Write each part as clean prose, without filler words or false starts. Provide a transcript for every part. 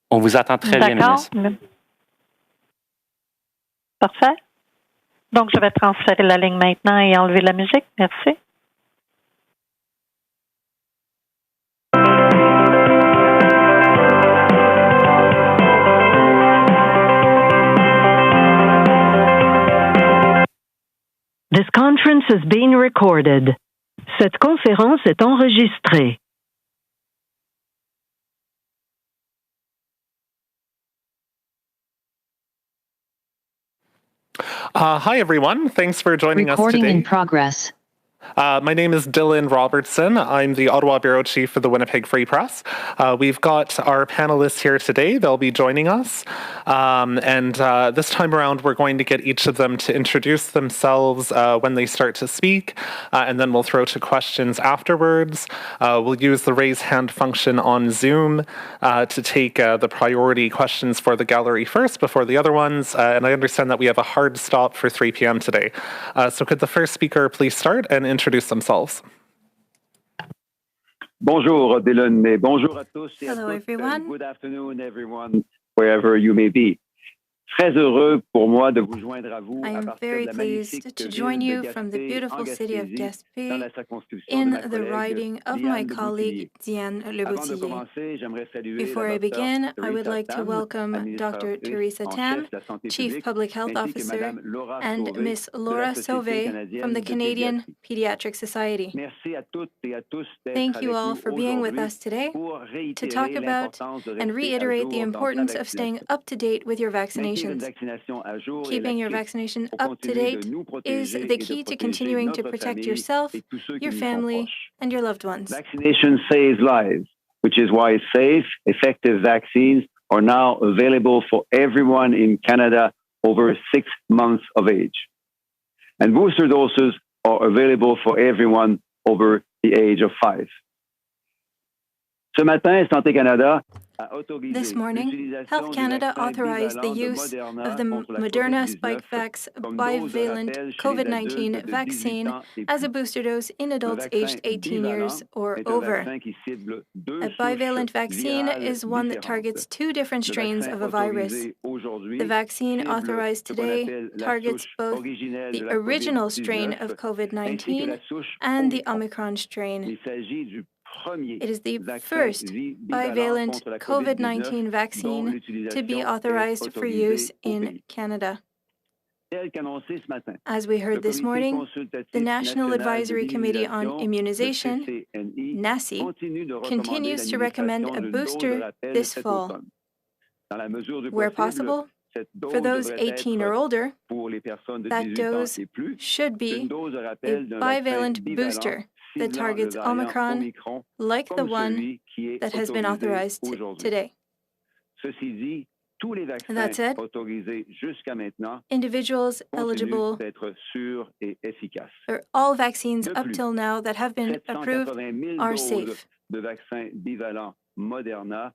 On vous attend très bien, D'accord. ministre. Parfait. Donc, je vais transférer la ligne maintenant et enlever la musique. Merci. This conference is being recorded. Cette conférence est enregistrée. Hi, everyone. Thanks for joining us Recording today. in progress. My name is Dylan Robertson. I'm the Ottawa Bureau Chief for the Winnipeg Free Press. We've got our panelists here today. They'll be joining us. This time around, we're going to get each of them to introduce themselves when they start to speak, and then we'll throw to questions afterwards. We'll use the raise hand function on Zoom to take the priority questions for the gallery first before the other ones. And I understand that we have a hard stop for 3 p.m. today. So could the first speaker please start and introduce themselves? Bonjour, Dylan, et bonjour à tous et Hello, à toutes. everyone. Good afternoon, everyone, wherever you may be. Très heureux pour moi de vous joindre à vous I à am partir very de la pleased magnifique to ville join de you Gaspé, from the en beautiful city of Gaspésie, Gaspé dans la circonscription de in ma the collègue riding of Diane my de colleague Boutillier. Diane Avant de Leboutillier. commencer, j'aimerais saluer Before la I Dr. begin, I would Theresa like to Tam, welcome Dr. administratrice Theresa en Tam, chef de la santé Chief publique, Public Health ainsi que Officer, Madame Laura and Sauvé Miss de la Laura Société Sauvé from canadienne the de Canadian pédiatrie. Pediatric Society. Merci à toutes et à tous d'être Thank you avec all nous for being with aujourd'hui us today pour to talk réitérer about l'importance de and rester à reiterate the jour dans sa importance of staying vaccination. up to date with your Maintenir une vaccinations. vaccination à jour est la Keeping your clé vaccination pour up to continuer de date nous is protéger the et de key to protéger continuing to notre protect famille yourself, et tous ceux qui your nous sont family, proches. and your loved ones. Vaccination saves lives, which is why safe, effective vaccines are now available for everyone in Canada over 6 months of age. And booster doses are available for everyone over the age of 5. Ce matin, Santé Canada a autorisé This morning, l'utilisation Health du Canada vaccin authorized the bivalent de use Moderna of the contre la Moderna COVID-19 Spikevax comme dose de bivalent rappel chez les COVID-19 adultes de 18 vaccine ans et as a plus. booster dose in Un adults vaccin aged 18 years bivalent or est un over. vaccin qui cible deux A souches bivalent vaccine virales is one that différentes. targets two different Le strains vaccin of a virus. autorisé aujourd'hui The vaccine cible authorized ce qu'on today appelle la targets souche both originelle de the la original strain COVID-19 of ainsi que COVID-19 la souche and the Omicron. Omicron strain. Il s'agit du premier It is the vaccin first bivalent bivalent contre la COVID-19 COVID-19 dont vaccine to be l'utilisation est authorized for use autorisée au in pays. Canada. Tel qu'annoncé ce matin, As we le heard this Comité morning, consultatif the National national de Advisory Committee on l'immunisation, le Immunization, CCNI, NACI, continue de recommander continues to recommend l'administration a d'une dose de booster rappel this cet fall. automne. Dans la mesure du Where possible, possible, cette for dose those devrait 18 or être, older, pour les personnes de that 18 ans dose et plus, should une be dose de a rappel d'un vaccin bivalent bivalent booster that ciblant le targets variant Omicron Omicron like the comme one celui qui est that has been autorisé authorized aujourd'hui. today. Ceci dit, tous les vaccins That said, autorisés jusqu'à maintenant individuals continuent eligible d'être sûrs et efficaces. or all vaccines De up plus, till now that have been approved 780 000 are doses safe. de vaccins bivalents Moderna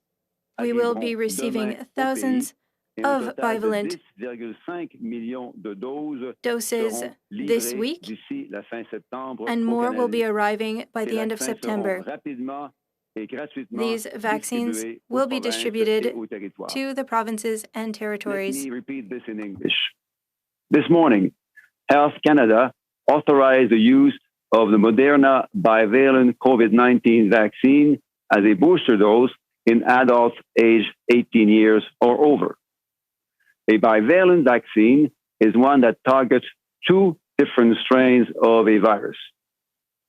We will be arriveront receiving demain au thousands pays et un of total de bivalent 10,5 millions de doses doses seront this livrées week, d'ici la fin septembre and au more will be Canada. arriving by Ces the end of vaccins seront September. rapidement et gratuitement These vaccines distribués aux will be provinces distributed et aux territoires. to the provinces and Let territories. me repeat this in English. This morning, Health Canada authorized the use of the Moderna bivalent COVID-19 vaccine as a booster dose in adults aged 18 years or over. A bivalent vaccine is one that targets two different strains of a virus.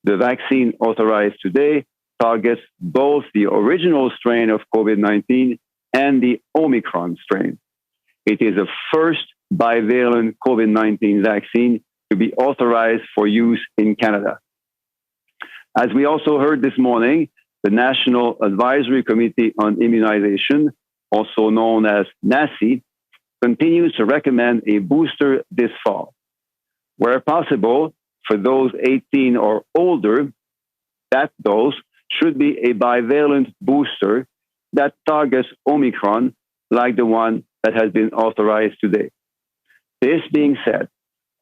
The vaccine authorized today targets both the original strain of COVID-19 and the Omicron strain. It is the first bivalent COVID-19 vaccine to be authorized for use in Canada. As we also heard this morning, the National Advisory Committee on Immunization, also known as NACI, continues to recommend a booster this fall. Where possible, for those 18 or older, that dose should be a bivalent booster that targets Omicron like the one that has been authorized today. This being said,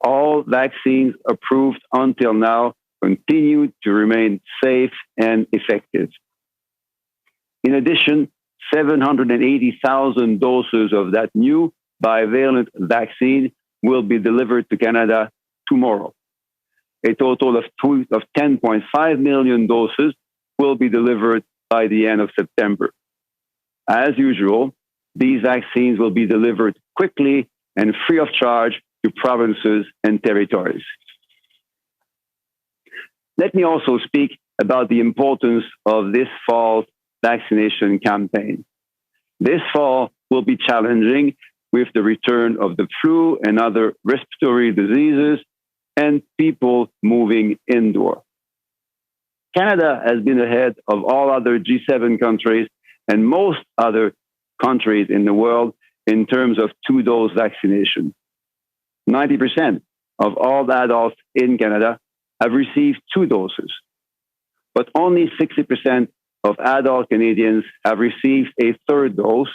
all vaccines approved until now continue to remain safe and effective. In addition, 780,000 doses of that new bivalent vaccine will be delivered to Canada tomorrow. A total of 10.5 million doses will be delivered by the end of September. As usual, these vaccines will be delivered quickly and free of charge to provinces and territories. Let me also speak about the importance of this fall's vaccination campaign. This fall will be challenging with the return of the flu and other respiratory diseases and people moving indoor. Canada has been ahead of all other G7 countries and most other countries in the world in terms of two-dose vaccination. 90% of all adults in Canada have received 2 doses, but only 60% of adult Canadians have received a 3rd dose,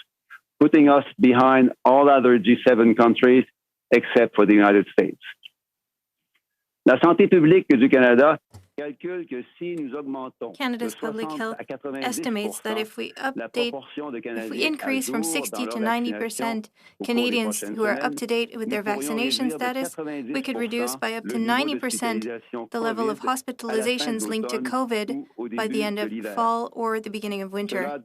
putting us behind all other G7 countries except for the United States. La santé publique du Canada calcule que si nous augmentons Canada's public health estimates that if we increase from 60 to 90% Canadians who are up to date with their vaccination status, we could reduce by up to 90% the level of hospitalizations linked to COVID by the end of fall or the beginning of winter.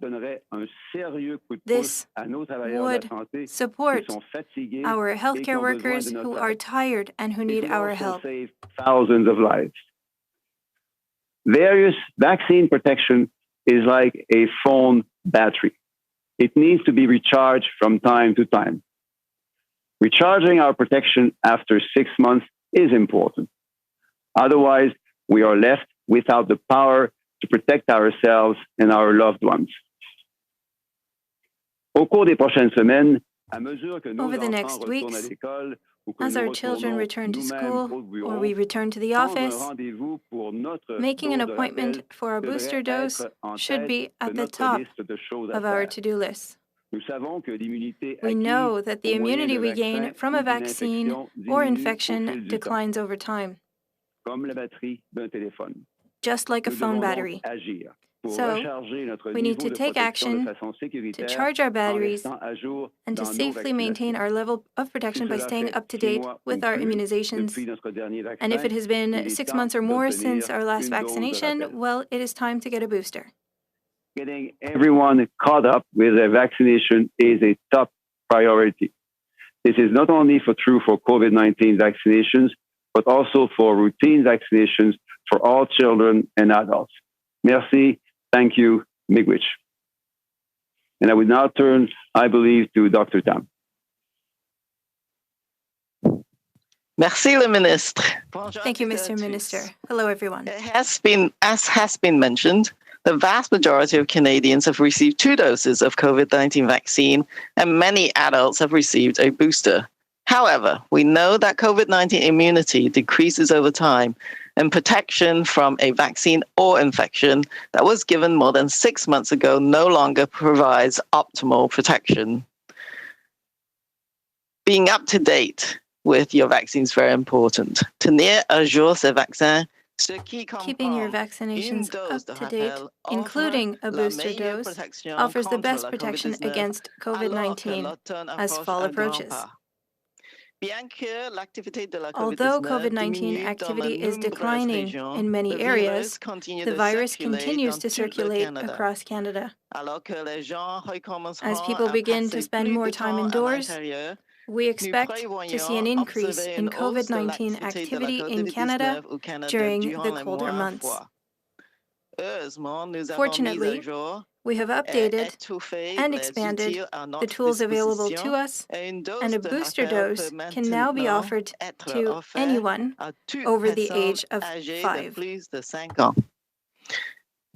This would support our healthcare workers who are tired and who need our help. Thousands of lives. Various vaccine protection is like a phone battery. It needs to be recharged from time to time. Recharging our protection after 6 months is important. Otherwise, we are left without the power to protect ourselves and our loved ones. Au cours des prochaines semaines, à mesure que nos Over the enfants next retournent weeks, à l'école, as our children return to school or we return to the office, making an appointment for our booster dose should be at the top of our to-do list. We know that the immunity we gain from a vaccine or infection declines over time, just like a phone battery. So, we need to take action to charge our batteries and to safely maintain our level of protection by staying up to date with our immunizations. And if it has been 6 months or more since our last vaccination, well, it is time to get a booster. Getting everyone caught up with their vaccination is a top priority. This is not only true for COVID-19 vaccinations, but also for routine vaccinations for all children and adults. Merci. Thank you, Miigwech. And I would now turn, I believe, to Dr. Tam. Merci, le ministre. Thank you, Mr. Minister. Hello, everyone. As has been mentioned, the vast majority of Canadians have received 2 doses of COVID-19 vaccine, and many adults have received a booster. However, we know that COVID-19 immunity decreases over time, and protection from a vaccine or infection that was given more than 6 months ago no longer provides optimal protection. Being up to date with your vaccine is very important. Tenir à jour ces vaccins, Keeping your vaccinations up to date, including a booster dose, offers the best protection against COVID-19 as fall approaches. Although COVID-19 activity is declining in many areas, the virus continues to circulate across Canada. As people begin to spend more time indoors, we expect to see an increase in COVID-19 activity in Canada during the colder months. Fortunately, we have updated and expanded the tools available to us, and a booster dose can now be offered to anyone over the age of 5.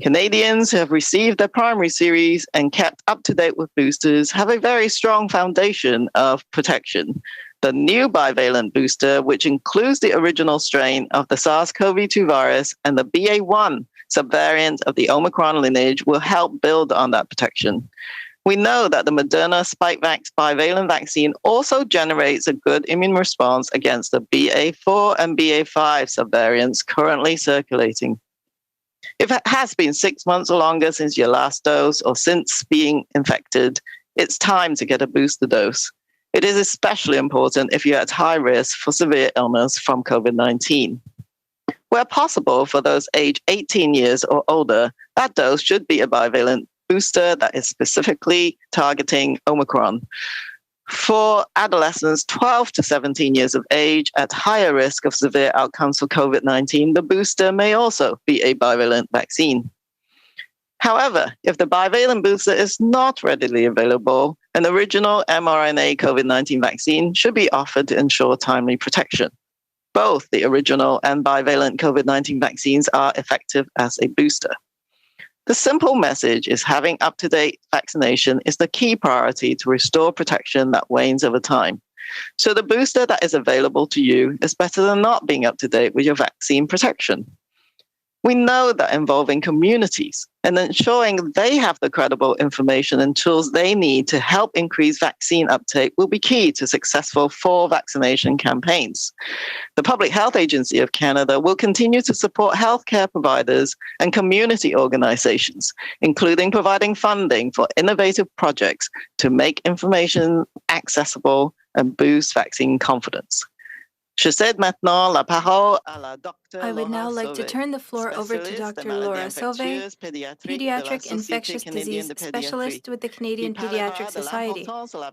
Canadians who have received their primary series and kept up to date with boosters have a very strong foundation of protection. The new bivalent booster, which includes the original strain of the SARS-CoV-2 virus and the BA1 subvariant of the Omicron lineage, will help build on that protection. We know that the Moderna Spikevax bivalent vaccine also generates a good immune response against the BA4 and BA5 subvariants currently circulating. If it has been 6 months or longer since your last dose or since being infected, it's time to get a booster dose. It is especially important if you're at high risk for severe illness from COVID-19. Where possible for those aged 18 years or older, that dose should be a bivalent booster that is specifically targeting Omicron. For adolescents 12 to 17 years of age at higher risk of severe outcomes for COVID-19, the booster may also be a bivalent vaccine. However, if the bivalent booster is not readily available, an original mRNA COVID-19 vaccine should be offered to ensure timely protection. Both the original and bivalent COVID-19 vaccines are effective as a booster. The simple message is having up-to-date vaccination is the key priority to restore protection that wanes over time. So the booster that is available to you is better than not being up to date with your vaccine protection. We know that involving communities and ensuring they have the credible information and tools they need to help increase vaccine uptake will be key to successful fall vaccination campaigns. The Public Health Agency of Canada will continue to support healthcare providers and community organizations, including providing funding for innovative projects to make information accessible and boost vaccine confidence. I would now like to turn the floor over to Dr. Laura Sauvé, Pediatric Infectious Disease Specialist with the Canadian Pediatric Society,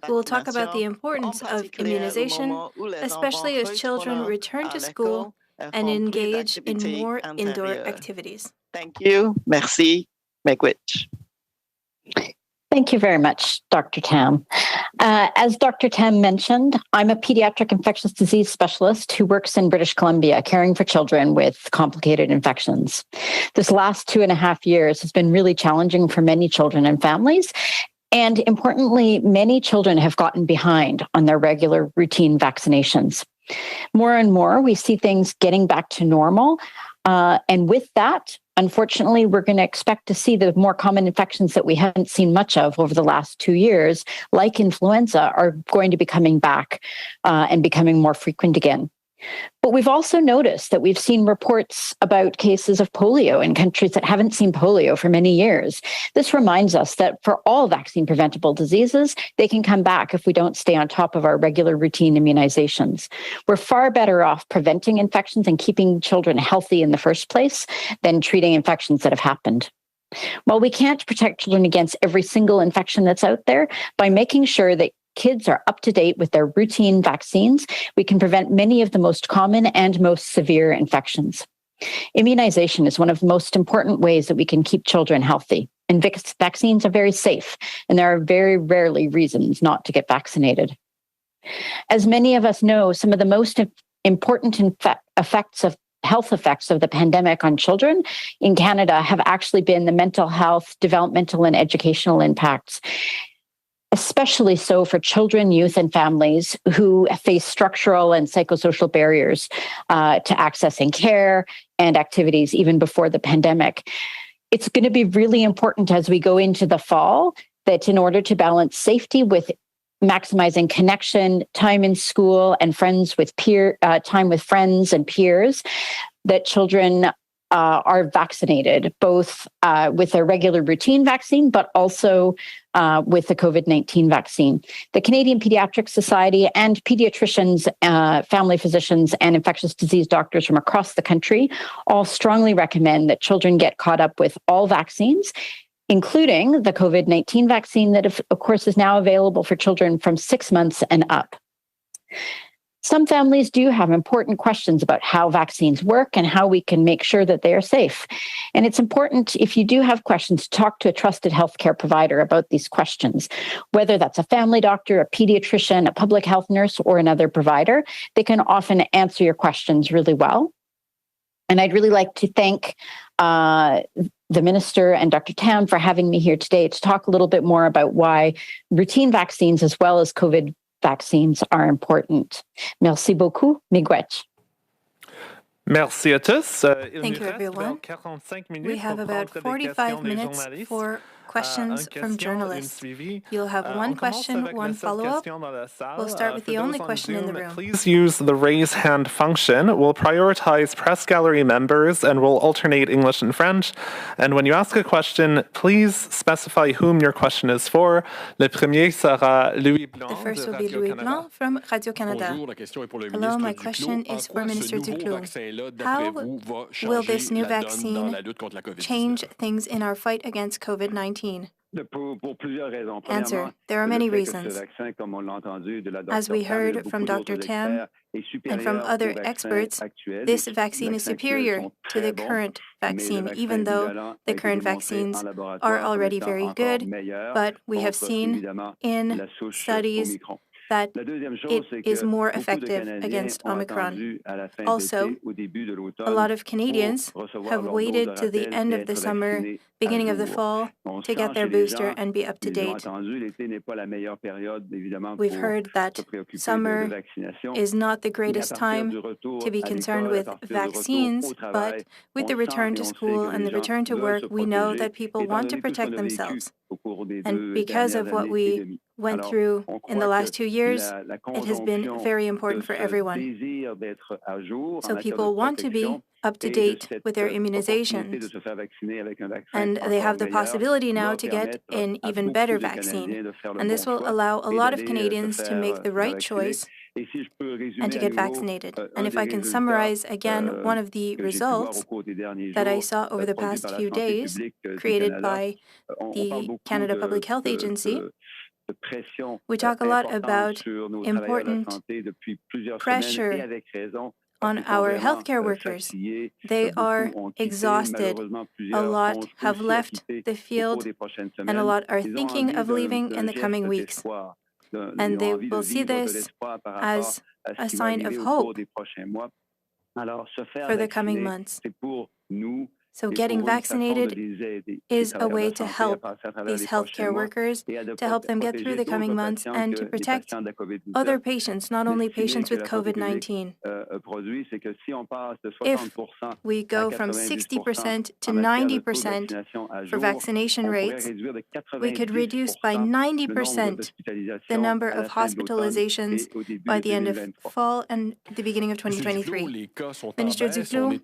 who will talk about the importance of immunization, especially as children return to school and engage in more indoor activities. Thank you. Merci. Miigwech. Thank you very much, Dr. Tam. As Dr. Tam mentioned, I'm a pediatric infectious disease specialist who works in British Columbia, caring for children with complicated infections. This last 2.5 years has been really challenging for many children and families. And importantly, many children have gotten behind on their regular routine vaccinations. More and more, we see things getting back to normal. And with that, unfortunately, we're going to expect to see the more common infections that we haven't seen much of over the last 2 years, like influenza, are going to be coming back and becoming more frequent again. But we've also noticed that we've seen reports about cases of polio in countries that haven't seen polio for many years. This reminds us that for all vaccine-preventable diseases, they can come back if we don't stay on top of our regular routine immunizations. We're far better off preventing infections and keeping children healthy in the first place than treating infections that have happened. While we can't protect children against every single infection that's out there, by making sure that kids are up to date with their routine vaccines, we can prevent many of the most common and most severe infections. Immunization is one of the most important ways that we can keep children healthy. And vaccines are very safe, and there are very rarely reasons not to get vaccinated. As many of us know, some of the most important health effects of the pandemic on children in Canada have actually been the mental health, developmental, and educational impacts, especially so for children, youth, and families who face structural and psychosocial barriers to accessing care and activities even before the pandemic. It's going to be really important as we go into the fall that in order to balance safety with maximizing connection, time in school, and time with friends and peers, that children are vaccinated, both with their regular routine vaccine, but also with the COVID-19 vaccine. The Canadian Pediatric Society and pediatricians, family physicians, and infectious disease doctors from across the country all strongly recommend that children get caught up with all vaccines, including the COVID-19 vaccine that, of course, is now available for children from 6 months and up. Some families do have important questions about how vaccines work and how we can make sure that they are safe. And it's important, if you do have questions, to talk to a trusted healthcare provider about these questions, whether that's a family doctor, a pediatrician, a public health nurse, or another provider. They can often answer your questions really well. And I'd really like to thank the Minister and Dr. Tam for having me here today to talk a little bit more about why routine vaccines as well as COVID vaccines are important. Merci beaucoup. Miigwech. Merci à tous. Thank you, everyone. We have about 45 minutes for questions from journalists. You'll have one question, one follow-up. We'll start with the only question in the room. Please use the raise hand function. We'll prioritize press gallery members and we'll alternate English and French. And when you ask a question, please specify whom your question is for. Le premier sera Louis Blanc. The first will be Louis Blanc from Radio-Canada. Hello, my question is for Minister Duclos. How will this new vaccine change things in our fight against COVID-19? Answer. There are many reasons. As we heard from Dr. Tam and from other experts, this vaccine is superior to the current vaccine, even though the current vaccines are already very good, but we have seen in studies that it is more effective against Omicron. Also, a lot of Canadians have waited to the end of the summer, beginning of the fall, to get their booster and be up to date. We've heard that summer is not the greatest time to be concerned with vaccines, but with the return to school and the return to work, we know that people want to protect themselves. And because of what we went through in the last 2 years, it has been very important for everyone. So people want to be up to date with their immunizations, and they have the possibility now to get an even better vaccine. And this will allow a lot of Canadians to make the right choice and to get vaccinated. And if I can summarize again one of the results that I saw over the past few days, created by the Canada Public Health Agency, we talk a lot about important pressure on our healthcare workers. They are exhausted. A lot have left the field, and a lot are thinking of leaving in the coming weeks. And they will see this as a sign of hope for the coming months. So getting vaccinated is a way to help these healthcare workers, to help them get through the coming months and to protect other patients, not only patients with COVID-19. If we go from 60% to 90% for vaccination rates, we could reduce by 90% the number of hospitalizations by the end of fall and the beginning of 2023. Minister Duclos,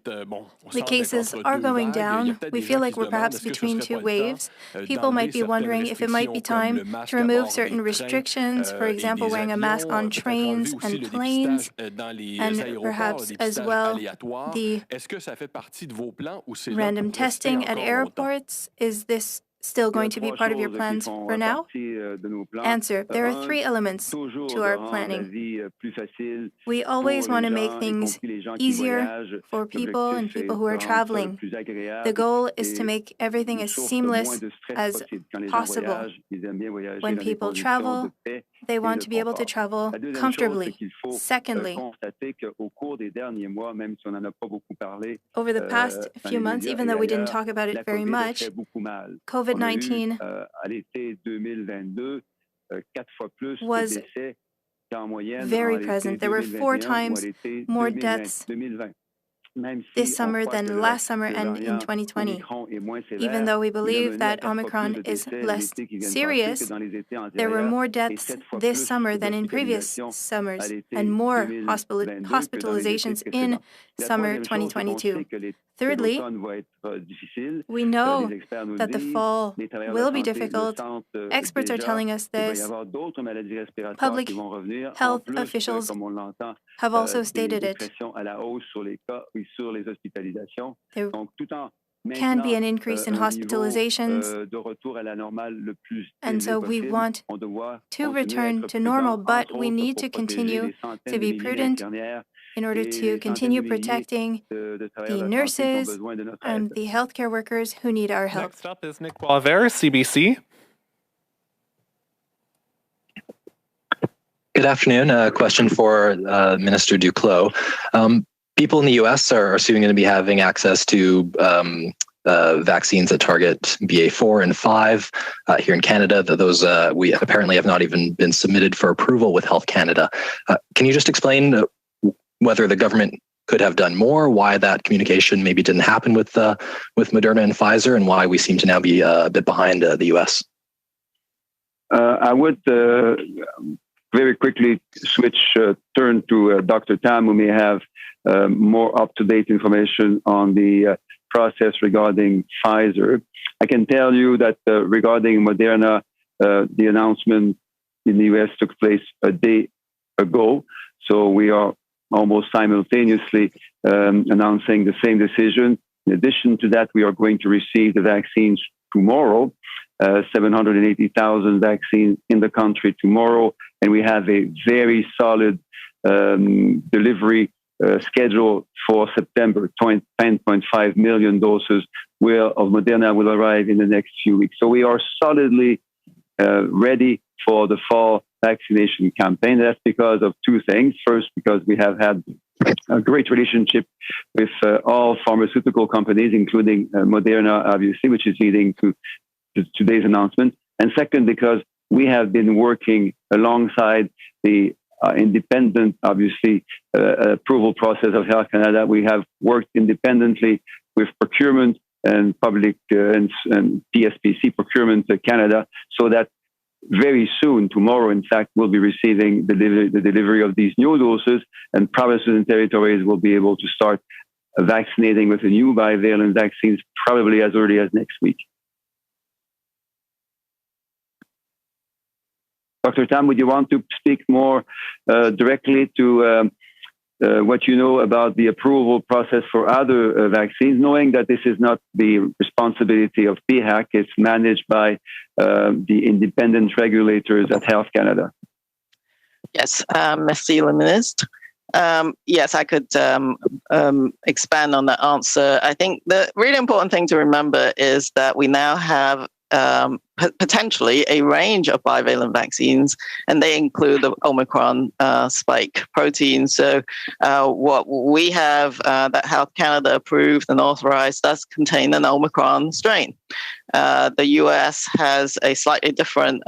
the cases are going down. We feel like we're perhaps between two waves. People might be wondering if it might be time to remove certain restrictions, for example, wearing a mask on trains and planes, and perhaps as well the random testing at airports. Is this still going to be part of your plans for now? Answer. There are three elements to our planning. We always want to make things easier for people and people who are traveling. The goal is to make everything as seamless as possible. When people travel, they want to be able to travel comfortably. Secondly, over the past few months, even though we didn't talk about it very much, COVID-19 was very present. There were 4 times more deaths this summer than last summer and in 2020. Even though we believe that Omicron is less serious, there were more deaths this summer than in previous summers and more hospitalizations in summer 2022. Thirdly, we know that the fall will be difficult. Experts are telling us this. Public health officials have also stated it. There can be an increase in hospitalizations, and so we want to return to normal, but we need to continue to be prudent in order to continue protecting the nurses and the healthcare workers who need our help. Next up is Nick Boisvert, CBC. Good afternoon. A question for Minister Duclos. People in the U.S. are soon going to be having access to vaccines that target BA4 and 5. Here in Canada, those we apparently have not even been submitted for approval with Health Canada. Can you just explain whether the government could have done more, why that communication maybe didn't happen with Moderna and Pfizer, and why we seem to now be a bit behind the US? I would very quickly turn to Dr. Tam, who may have more up-to-date information on the process regarding Pfizer. I can tell you that regarding Moderna, the announcement in the US took place a day ago. So we are almost simultaneously announcing the same decision. In addition to that, we are going to receive the vaccines tomorrow, 780,000 vaccines in the country tomorrow. And we have a very solid delivery schedule for September. 10.5 million doses of Moderna will arrive in the next few weeks. So we are solidly ready for the fall vaccination campaign. That's because of two things. First, because we have had a great relationship with all pharmaceutical companies, including Moderna, obviously, which is leading to today's announcement. And second, because we have been working alongside the independent, obviously, approval process of Health Canada. We have worked independently with procurement and public and PSPC Procurement Canada, so that very soon, tomorrow, in fact, we'll be receiving the delivery of these new doses, and provinces and territories will be able to start vaccinating with the new bivalent vaccines probably as early as next week. Dr. Tam, would you want to speak more directly to what you know about the approval process for other vaccines, knowing that this is not the responsibility of PHAC, it's managed by the independent regulators at Health Canada? Yes, merci, le ministre. Yes, I could expand on that answer. I think the really important thing to remember is that we now have potentially a range of bivalent vaccines, and they include the Omicron spike protein. So what we have that Health Canada approved and authorized does contain an Omicron strain. The US has a slightly different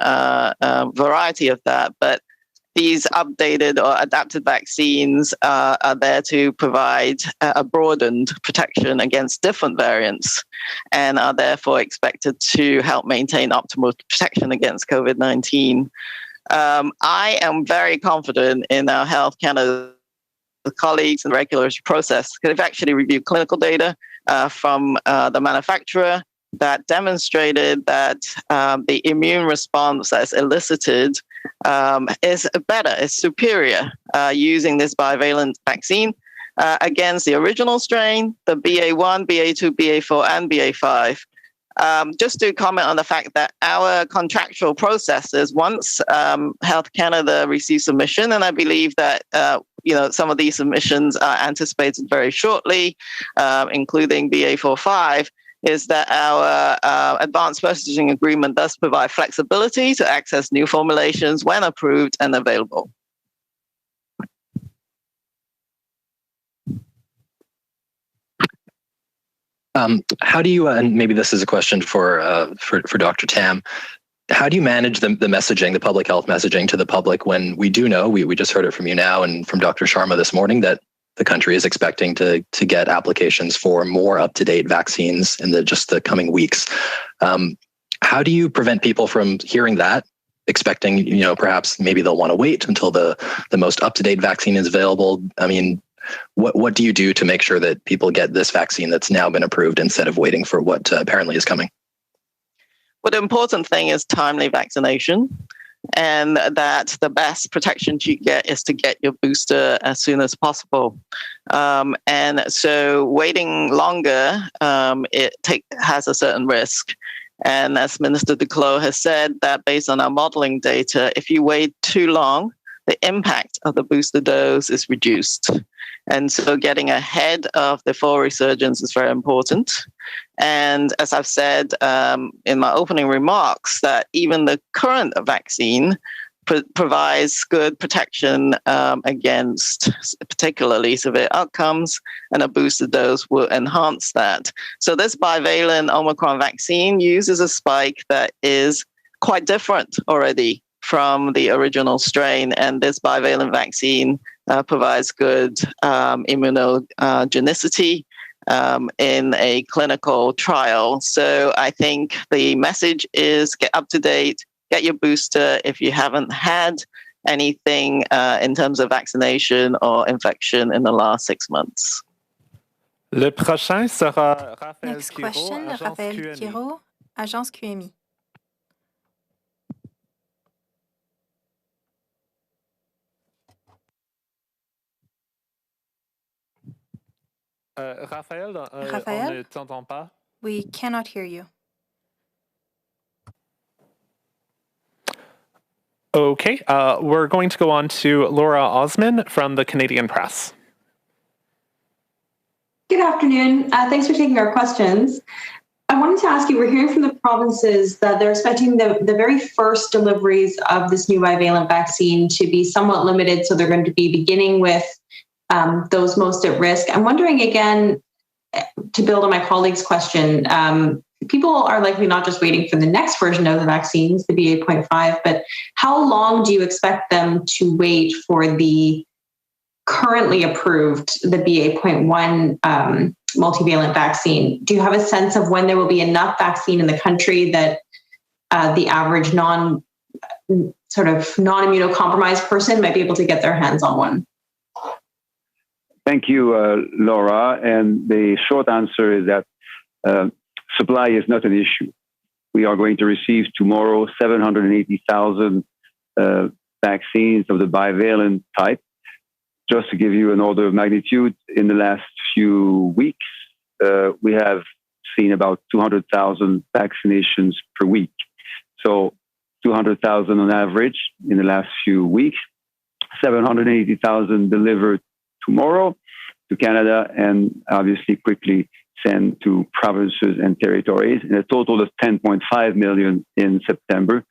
variety of that, but these updated or adapted vaccines are there to provide a broadened protection against different variants and are therefore expected to help maintain optimal protection against COVID-19. I am very confident in our Health Canada colleagues and regulatory process. They've actually reviewed clinical data from the manufacturer that demonstrated that the immune response that's elicited is better, is superior using this bivalent vaccine against the original strain, the BA1, BA2, BA4, and BA5. Just to comment on the fact that our contractual processes, once Health Canada receives submission, and I believe that some of these submissions are anticipated very shortly, including BA4-5, is that our advanced purchasing agreement does provide flexibility to access new formulations when approved and available. How do you, and maybe this is a question for Dr. Tam, how do you manage the messaging, the public health messaging to the public when we do know, we just heard it from you now and from Dr. Sharma this morning, that the country is expecting to get applications for more up-to-date vaccines in the coming weeks? How do you prevent people from hearing that, expecting, perhaps maybe they'll want to wait until the most up-to-date vaccine is available? I mean, what do you do to make sure that people get this vaccine that's now been approved instead of waiting for what apparently is coming? Well, the important thing is timely vaccination, and that the best protection you get is to get your booster as soon as possible. And so waiting longer, has a certain risk. And as Minister Duclos has said, that based on our modeling data, if you wait too long, the impact of the booster dose is reduced. And so getting ahead of the fall resurgence is very important. And as I've said in my opening remarks, that even the current vaccine provides good protection against particularly severe outcomes, and a booster dose will enhance that. So this bivalent Omicron vaccine uses a spike that is quite different already from the original strain, and this bivalent vaccine provides good immunogenicity in a clinical trial. So I think the message is get up to date, get your booster if you haven't had anything in terms of vaccination or infection in the last 6 months. Le prochain sera Raphaël Next question, Raphaël Quiro, Agence QMI. Raphaël, Raphaël? on ne t'entend pas. We cannot hear you. Okay, we're going to go on to Laura Osman from the Canadian Press. Good afternoon. Thanks for taking our questions. I wanted to ask you, we're hearing from the provinces that they're expecting the very first deliveries of this new bivalent vaccine to be somewhat limited, so they're going to be beginning with those most at risk. I'm wondering again, to build on my colleague's question, people are likely not just waiting for the next version of the vaccines, the BA.5, but how long do you expect them to wait for the currently approved, the BA.1 multivalent vaccine? Do you have a sense of when there will be enough vaccine in the country that the average non-immunocompromised person might be able to get their hands on one? Thank you, Laura. And the short answer is that supply is not an issue. We are going to receive tomorrow 780,000 vaccines of the bivalent type. Just to give you an order of magnitude, in the last few weeks, we have seen about 200,000 vaccinations per week. So 200,000 on average in the last few weeks, 780,000 delivered tomorrow to Canada, and obviously quickly sent to provinces and territories, in a total of 10.5 million in September.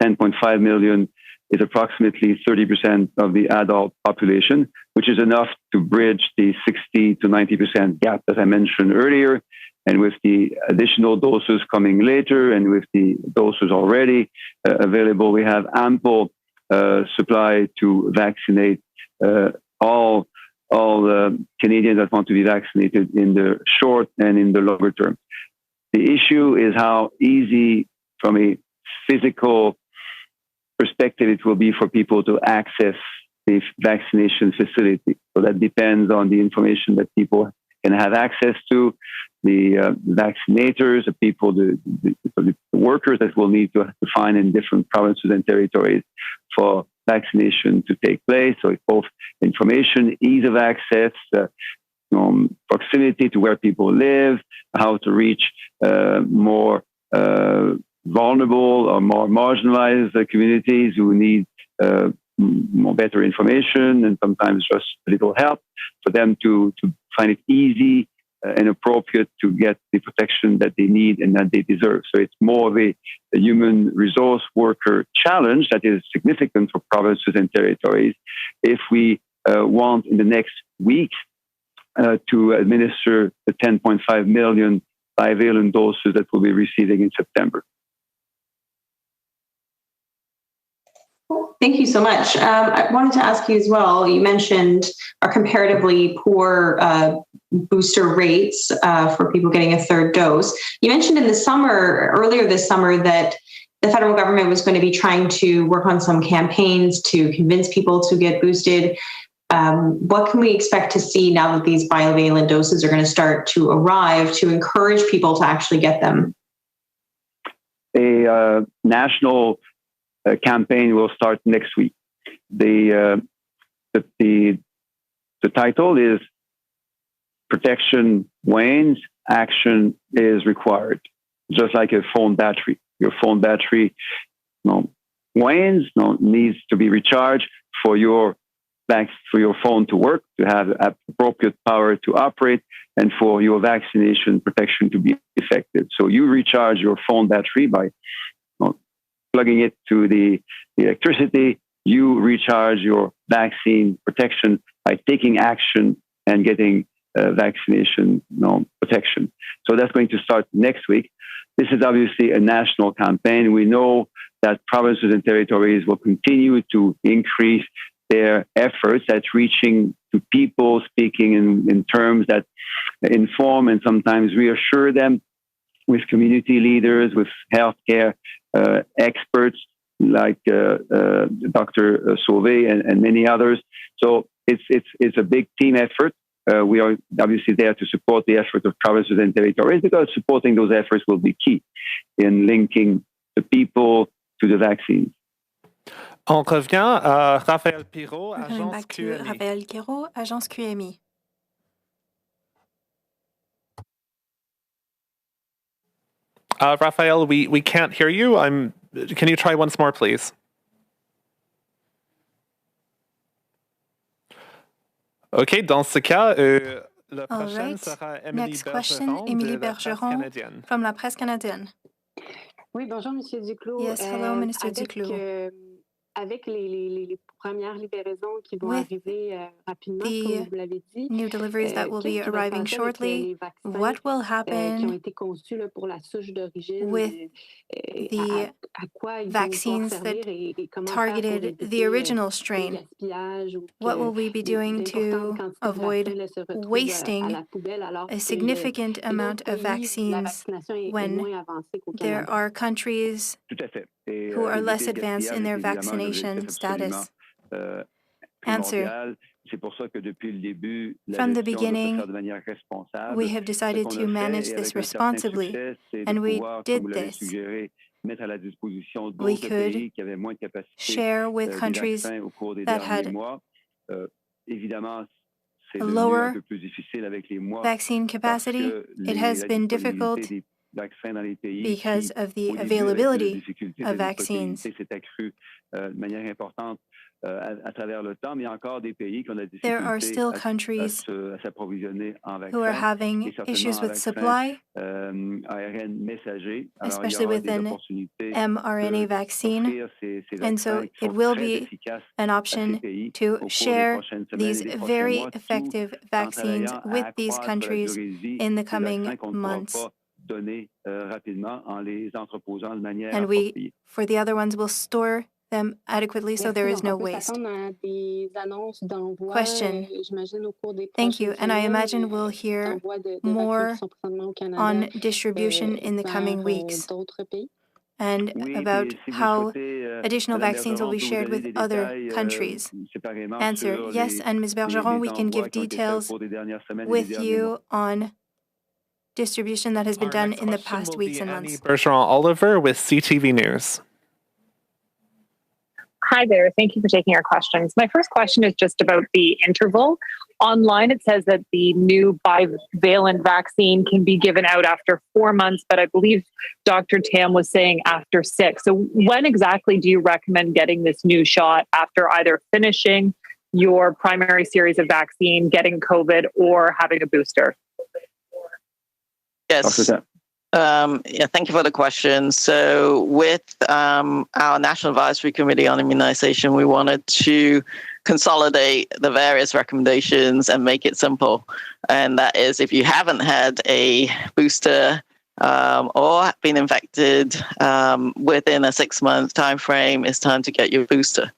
10.5 million is approximately 30% of the adult population, which is enough to bridge the 60 to 90% gap, as I mentioned earlier. And with the additional doses coming later, and with the doses already available, we have ample supply to vaccinate all Canadians that want to be vaccinated in the short and in the longer term. The issue is how easy, from a physical perspective, it will be for people to access the vaccination facility. So that depends on the information that people can have access to, the vaccinators, the people, the workers that will need to find in different provinces and territories for vaccination to take place. So it's both information, ease of access, proximity to where people live, how to reach more vulnerable or more marginalized communities who need more better information and sometimes just a little help, for them to find it easy and appropriate to get the protection that they need and that they deserve. So it's more of a human resource worker challenge that is significant for provinces and territories if we want in the next week to administer the 10.5 million bivalent doses that we'll be receiving in September. Thank you so much. I wanted to ask you as well, you mentioned our comparatively poor booster rates for people getting a third dose. You mentioned earlier this summer, that the federal government was going to be trying to work on some campaigns to convince people to get boosted. What can we expect to see now that these bivalent doses are going to start to arrive to encourage people to actually get them? A national campaign will start next week. The title is "Protection Wanes, Action is Required." Just like a phone battery, your phone battery wanes, needs to be recharged for your phone to work, to have appropriate power to operate, and for your vaccination protection to be effective. So you recharge your phone battery by plugging it to the electricity. You recharge your vaccine protection by taking action and getting vaccination protection. So that's going to start next week. This is obviously a national campaign. We know that provinces and territories will continue to increase their efforts at reaching to people, speaking in terms that inform and sometimes reassure them, with community leaders, with healthcare experts like Dr. Sauvé and many others. So it's a big team effort. We are obviously there to support the effort of provinces and territories, because supporting those efforts will be key in linking the people to the vaccines. On revient à Raphaël Pirot, Coming agence back to QMI. Raphaël Pirot, agence QMI. Raphael, we can't hear you. Can you try once more, please? OK, dans ce cas, la prochaine sera Next question, Émilie Bergeron from La Presse canadienne. Oui, bonjour, Monsieur Duclos. Yes, hello, Minister Duclos. Avec les premières livraisons qui vont arriver rapidement, comme vous l'avez dit, new deliveries that will be arriving shortly, what will happen with the vaccines that targeted the original strain? What will we be doing to avoid wasting a significant amount of vaccines when there are countries who are less advanced in their vaccination status? Answer. From the beginning, we have decided to manage this responsibly, and we did this. We could share with countries that had a lower vaccine capacity. It has been difficult because of the availability of vaccines. There are still countries who are having issues with supply, especially with an mRNA vaccine, and so it will be an option to share these very effective vaccines with these countries in the coming months. And we, for the other ones, will store them adequately so there is no waste. Question. Thank you. And I imagine we'll hear more on distribution in the coming weeks and about how additional vaccines will be shared with other countries. Answer. Yes, and Ms. Bergeron, we can give details with you on distribution that has been done in the past weeks and months. Bergeron Oliver with CTV News. Hi there. Thank you for taking our questions. My first question is just about the interval. Online, it says that the new bivalent vaccine can be given out after 4 months, but I believe Dr. Tam was saying after 6. So when exactly do you recommend getting this new shot, after either finishing your primary series of vaccine, getting COVID, or having a booster? Yes. Thank you for the question. So with our National Advisory Committee on Immunization, we wanted to consolidate the various recommendations and make it simple. And that is, if you haven't had a booster or been infected within a 6-month time frame, it's time to get your booster.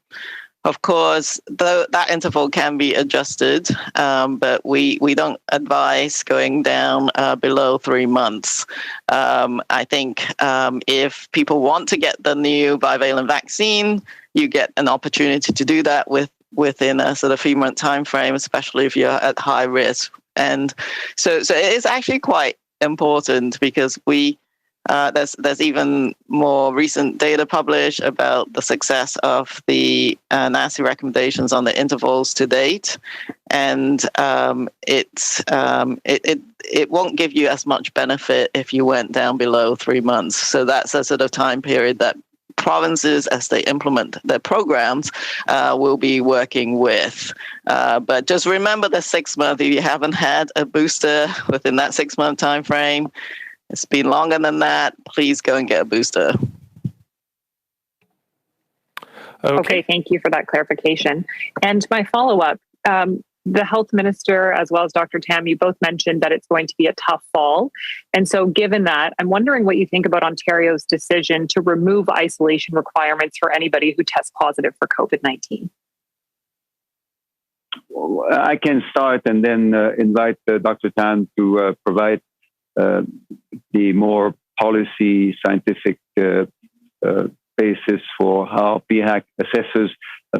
Of course, though that interval can be adjusted, but we don't advise going down below 3 months. I think if people want to get the new bivalent vaccine, you get an opportunity to do that within a sort of 3-month time frame, especially if you're at high risk. And so it is actually quite important, because there's even more recent data published about the success of the NACI recommendations on the intervals to date, and it won't give you as much benefit if you went down below 3 months. So that's a sort of time period that provinces, as they implement their programs, will be working with. But just remember the 6 month. If you haven't had a booster within that 6-month time frame, it's been longer than that, please go and get a booster. Okay, thank you for that clarification. And my follow-up, the health minister, as well as Dr. Tam, you both mentioned that it's going to be a tough fall. And so given that, I'm wondering what you think about Ontario's decision to remove isolation requirements for anybody who tests positive for COVID-19. I can start and then invite Dr. Tam to provide the more policy scientific basis for how PHAC assesses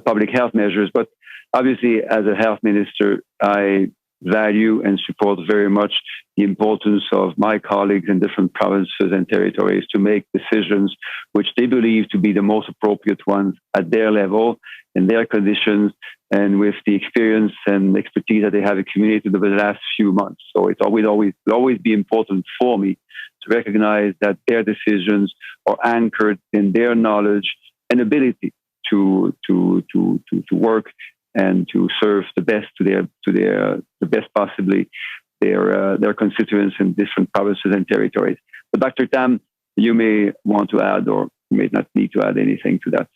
public health measures. But obviously, as a health minister, I value and support very much the importance of my colleagues in different provinces and territories to make decisions which they believe to be the most appropriate ones at their level, in their conditions, and with the experience and expertise that they have accumulated over the last few months. So it will always be important for me to recognize that their decisions are anchored in their knowledge and ability to work and to serve the best the best possibly their constituents in different provinces and territories. But Dr. Tam, you may want to add or may not need to add anything to that.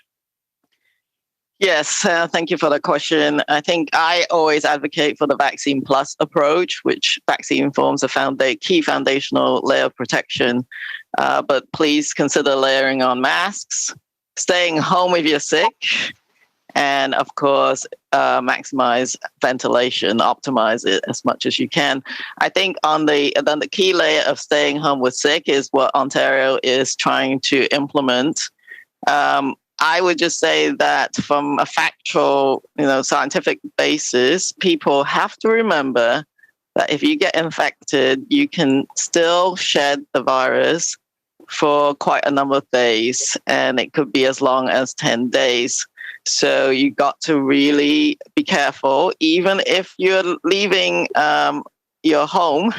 Yes, thank you for the question. I think I always advocate for the vaccine plus approach, which vaccine forms a key foundational layer of protection. But please consider layering on masks, staying home if you're sick, and of course, maximize ventilation, optimize it as much as you can. I think the key layer of staying home with sick is what Ontario is trying to implement. I would just say that from a factual, scientific basis, people have to remember that if you get infected, you can still shed the virus for quite a number of days, and it could be as long as 10 days. So you got to really be careful, even if you're leaving your home,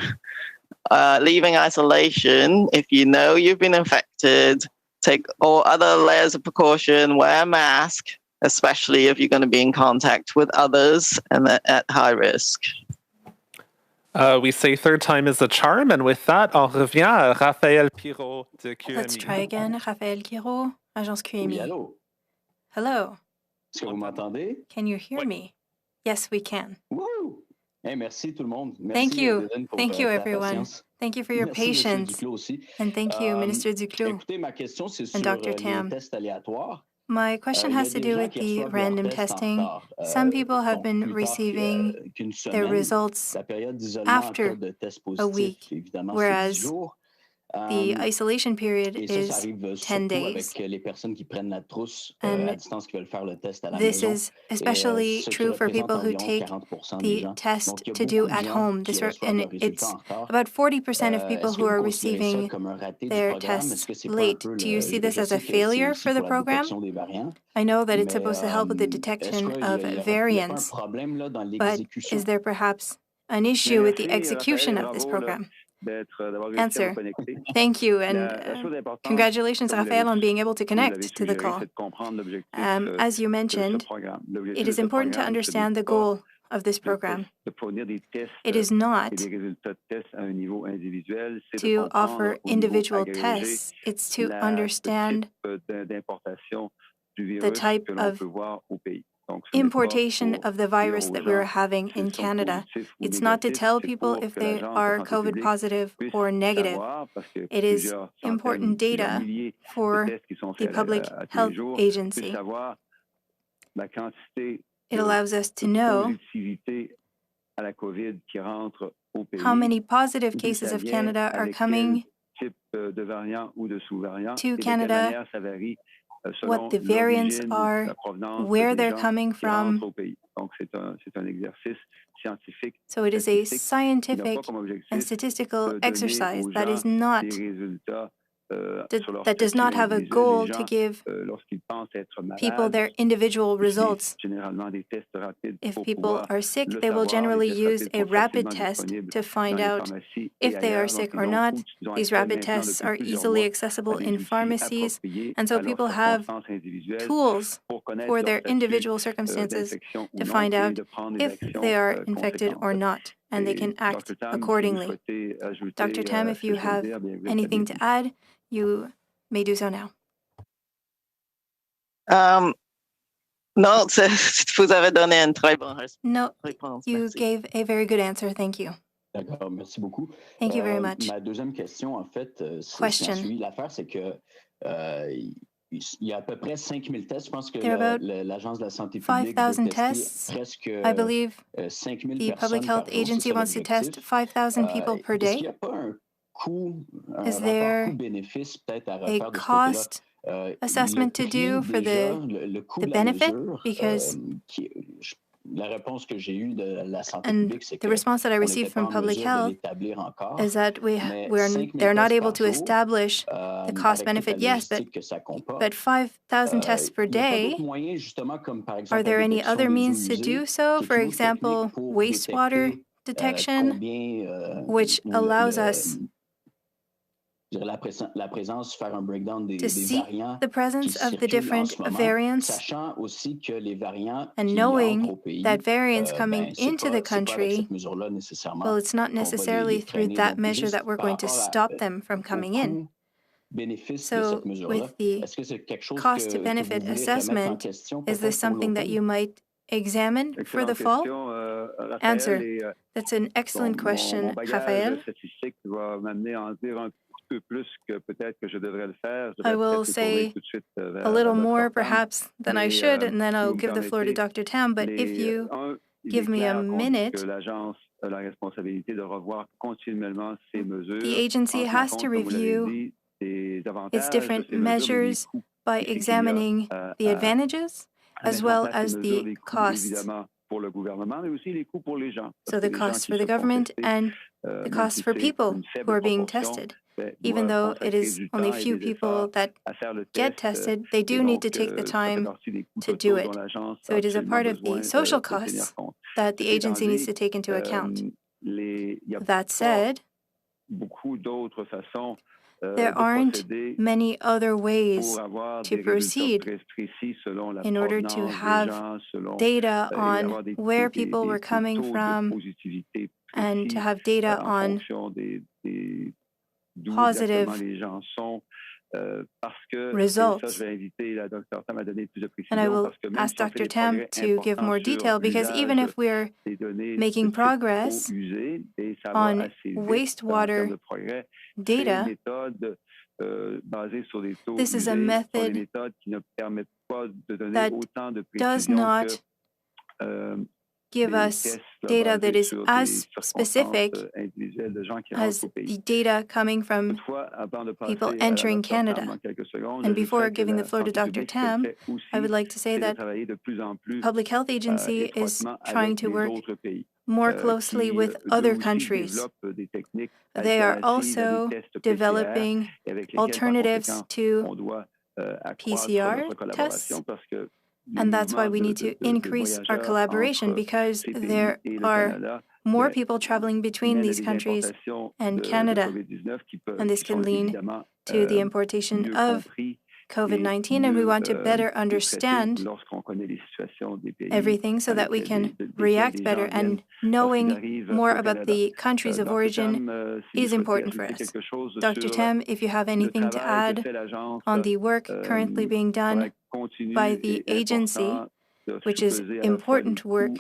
leaving isolation. If you know you've been infected, take all other layers of precaution, wear a mask, especially if you're going to be in contact with others and at high risk. We say third time is a charm, and with that, on revient à Raphaël Pirot de QMI. Let's try again. Raphaël Pirot, Agence QMI. Oui, allô? Hello. Est-ce que vous m'entendez? Can you hear me? Yes, we can. Woo! Hey, merci tout le monde. Merci, Thank you. pour, thank you, everyone. Thank you for your merci, patience. And thank you, Minister Duclos Écoutez, ma question, c'est and sur Dr. Tam. les tests aléatoires. My question has to do with the random testing. Some people have been receiving their results after a week, whereas the isolation period is 10 days. And this is especially true for people who take the test to do at home. And it's about 40% of people who are receiving their tests late. Do you see this as a failure for the program? I know that it's supposed to help with the detection of variants, but is there perhaps an issue with the execution of this program? Answer. Thank you, and congratulations, Raphaël, on being able to connect to the call. As you mentioned, it is important to understand the goal of this program. It is not to offer individual tests, it's to understand the type of importation of the virus that we're having in Canada. It's not to tell people if they are COVID positive or negative. It is important data for the Public Health Agency. It allows us to know how many positive cases of Canada are coming to Canada, what the variants are, where they're coming from. So it is a scientific and statistical exercise that is not that does not have a goal to give people their individual results. If people are sick, they will generally use a rapid test to find out if they are sick or not. These rapid tests are easily accessible in pharmacies, and so people have tools for their individual circumstances to find out if they are infected or not, and they can act accordingly. Dr. Tam, if you have anything to add, you may do so now. No, vous avez donné une très bonne réponse. No, you gave a very good answer. Thank you. D'accord, merci beaucoup. Thank you very much. Ma deuxième question, en fait, Question. L'affaire, c'est que Il y a à peu près 5 000 tests. Je pense que there are about l'Agence de la santé publique 5,000 veut tester tests. presque I believe 5 000 the Public personnes Health par jour. C'est Agency ça wants to test l'objectif. 5,000 people per Est-ce qu'il n'y day. a pas un coût, un Is rapport there coût-bénéfice peut-être à a refaire de ce côté-là? cost Le assessment to prix do for déjà, le coût the de la benefit? mesure, Because la réponse que j'ai eue de la santé and publique, c'est the response that I qu'on received n'était pas from en Public mesure de Health l'établir encore, is that mais they're 5 000 not tests able par to jour, establish the cost avec toute la benefit. Yes, logistique que ça comporte. but 5,000 tests per Il n'y a pas d'autres day. moyens, justement, comme par exemple Are la there any détection other des eaux means to usées, do so? qui est For une autre example, technique pour wastewater détecter detection, combien which ou allows us la présence, faire un breakdown to des see variants the qui presence of the circulent en different ce moment, variants, sachant aussi que les variants and qui entrent knowing au pays, that variants coming c'est into the pas avec country, cette mesure-là nécessairement well, it's not qu'on va necessarily les through freiner. that Donc, measure that juste we're par going to rapport stop them from au coming in. coût-bénéfice de So, cette mesure-là, with the est-ce que c'est quelque chose cost to que vous benefit voulez remettre en assessment, question is this peut-être pour something that you l'automne? might examine for the Excellente fall? question, Answer. Raphaël. That's an excellent Mon question, bagage Raphaël. statistique va m'amener à en dire un peu plus que peut-être que je devrais le faire. Je I devrais will peut-être me tourner say tout de suite a vers little Dr. more Tam. perhaps than I Mais should, and then si I'll vous me give the floor to permettez, Dr. Tam. But if you il est give me a clair que minute, l'agence a la responsabilité de revoir continuellement ses mesures. the agency en tenant has compte, to comme vous l'avez review dit, des its avantages de different ces mesures, mais des measures coûts by aussi qu'il y a examining the advantages à as mettre en well place ces as mesures, the les coûts costs. évidemment pour le gouvernement, mais aussi les coûts pour les gens. So Parce the que les gens costs qui for the se font government tester, and the même costs si for c'est people une who faible are being proportion, tested. ben, Even though doivent it consacrer is du only temps et few des people efforts that à faire le get test. tested, they Et do need donc, to take the ça fait time partie des coûts to do sociaux dont it. l'agence So a it is a absolument part of besoin the social de tenir costs compte. that the Ceci étant agency needs dit, to take into account. il y a That said, beaucoup d'autres façons there de aren't procéder many other ways pour avoir to des résultats proceed précis selon la in order to provenance des have gens, selon data et on avoir where people were coming taux de from positivité and to précis have data en on fonction d'où positive exactement les gens sont. Parce que, et results. ça, je vais inviter la Dr. Tam à donner plus de And I précision, will parce que même ask si on fait Dr. des Tam progrès to give more importants detail, sur because even l'usage if we're des données making de type eau progress usée, et ça va on assez vite en termes wastewater de progrès, data, ces méthodes basées sur des taux this is a usés sont des method méthodes qui ne permettent pas de donner that autant de does précision not que give des us tests data that basés is sur des as circonstances specific individuelles de gens qui as rentrent au pays. the data coming from Toutefois, avant de people passer à la entering Dr. Tam Canada. dans quelques secondes, And before j'ajouterais que giving the la floor to santé Dr. publique, ce qu'elle Tam, fait I aussi, would like to say c'est de that travailler de plus en plus Public Health Agency is étroitement trying avec to les work autres pays. more closely Qui, with eux other aussi countries. développent des techniques They are alternatives à also des tests PCR developing et avec lesquels, par alternatives conséquent, to on doit accroître PCR notre collaboration tests. parce que And that's why we need to increase our collaboration, because there are more people traveling between these countries and Canada, and this can lead to the importation of COVID-19, and we want to better understand everything so that we can react better, and knowing more about the countries of origin is important for us. Dr. Tam, if you have anything to add on the work currently being done by the agency, which is important work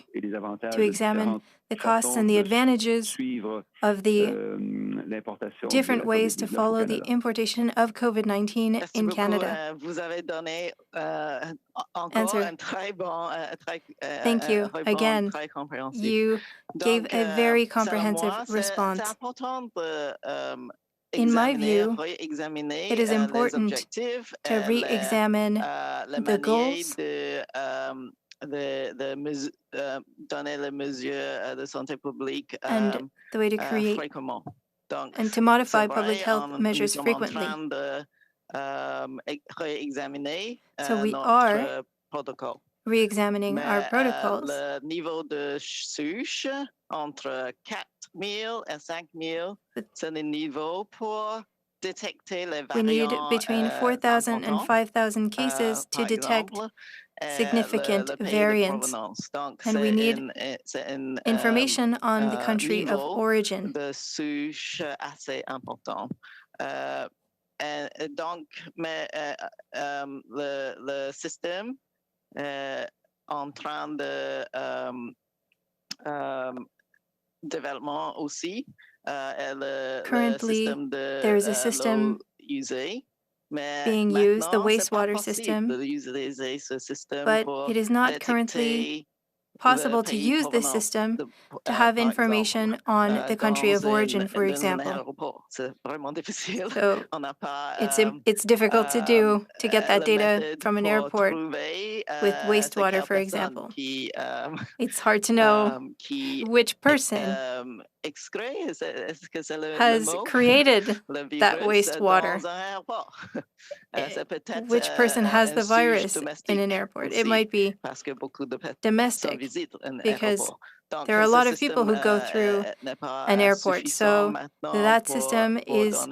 to examine the costs and the advantages of the different ways to follow the importation of COVID-19 in Canada. Answer. Thank you. Again, you gave a very comprehensive response. In my view, it is important to re-examine the goals, donner les mesures de santé publique and the way to create and to modify public health measures frequently. So we are re-examining our protocols. Le niveau de souche entre 4 000 et 5 000, c'est le niveau pour détecter les variants. We need between 4,000 and 5,000 cases to detect significant variants, and we need information on the country of origin. De souche assez important. Donc, mais le système en train de développement aussi. Currently, there is a system being used, the wastewater system, but it is not currently possible to use this system to have information on the country of origin, for example. So it's difficult to do to get that data from an airport with wastewater, for example. It's hard to know which person has created that wastewater. Which person has the virus in an airport? It might be domestic, because there are a lot of people who go through an airport. So that system is